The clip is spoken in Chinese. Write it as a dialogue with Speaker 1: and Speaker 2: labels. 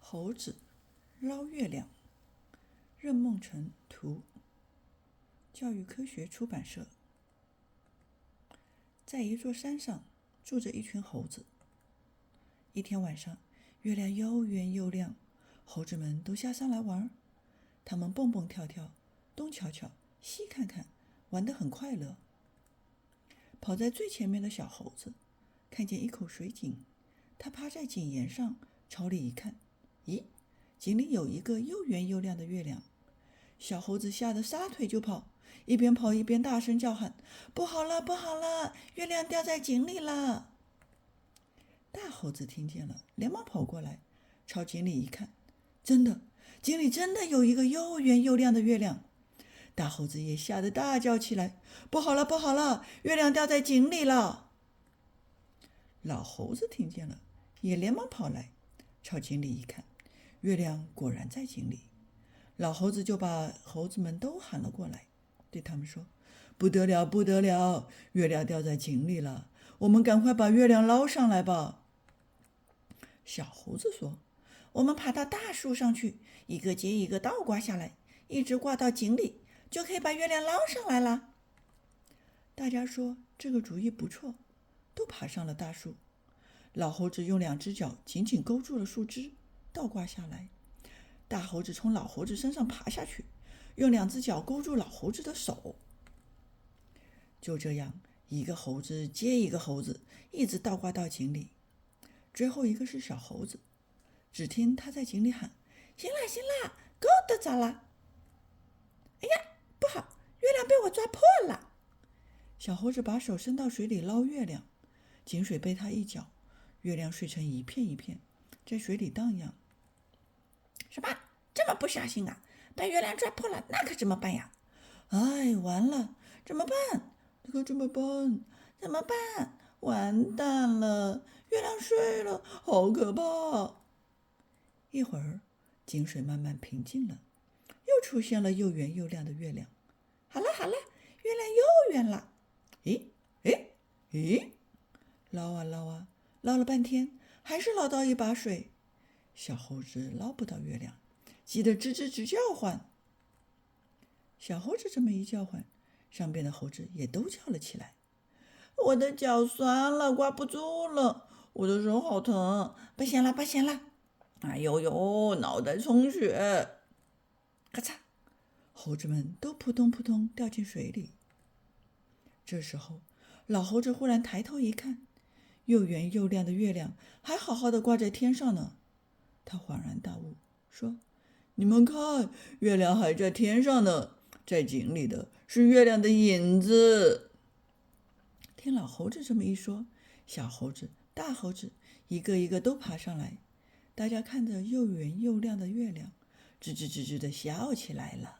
Speaker 1: 猴子捞月亮，任梦辰图，教育科学出版社。在一座山上住着一群猴子。一天晚上，月亮又圆又亮，猴子们都下山来玩。他们蹦蹦跳跳，东瞧瞧，西看看，玩得很快乐。跑在最前面的小猴子看见一口水井，他趴在井沿上朝里一看，咦，井里有一个又圆又亮的月亮。小猴子吓得撒腿就跑，一边跑一边大声叫喊：不好了，不好了，月亮掉在井里了！大猴子听见了，连忙跑过来，朝井里一看，真的，井里真的有一个又圆又亮的月亮。大猴子也吓得大叫起来：不好了，不好了，月亮掉在井里了！老猴子听见了，也连忙跑来，朝井里一看，月亮果然在井里。老猴子就把猴子们都喊了过来，对他们说：不得了，不得了，月亮掉在井里了，我们赶快把月亮捞上来吧。小猴子说：我们爬到大树上去，一个接一个倒挂下来，一直挂到井里，就可以把月亮捞上来了。大家说这个主意不错，都爬上了大树。老猴子用两只脚紧紧勾住了树枝，倒挂下来。大猴子从老猴子身上爬下去，用两只脚勾住老猴子的手。就这样，一个猴子接一个猴子，一直倒挂到井里。最后一个是小猴子，只听他在井里喊：行了行了，够得着了！哎呀，不好，月亮被我抓破了！小猴子把手伸到水里捞月亮，井水被他一搅，月亮碎成一片一片，在水里荡漾。什么？这么不小心啊？把月亮抓破了，那可怎么办呀？哎，完了，怎么办？这可怎么办？怎么办？完蛋了，月亮碎了，好可怕！一会儿，井水慢慢平静了，又出现了又圆又亮的月亮。好了好了，月亮又圆了。咦，捞啊捞啊，捞了半天，还是捞到一把水。小猴子捞不到月亮，急得吱吱直叫唤。小猴子这么一叫唤，上边的猴子也都叫了起来。我的脚酸了，挂不住了，我的手好疼，不行了不行了，哎呦呦，脑袋充血！咔嚓，猴子们都扑通扑通掉进水里。这时候，老猴子忽然抬头一看，又圆又亮的月亮还好好的挂在天上呢。他恍然大悟，说：你们看，月亮还在天上呢，在井里的是月亮的影子。听老猴子这么一说，小猴子、大猴子一个一个都爬上来，大家看着又圆又亮的月亮，吱吱吱吱的笑起来了。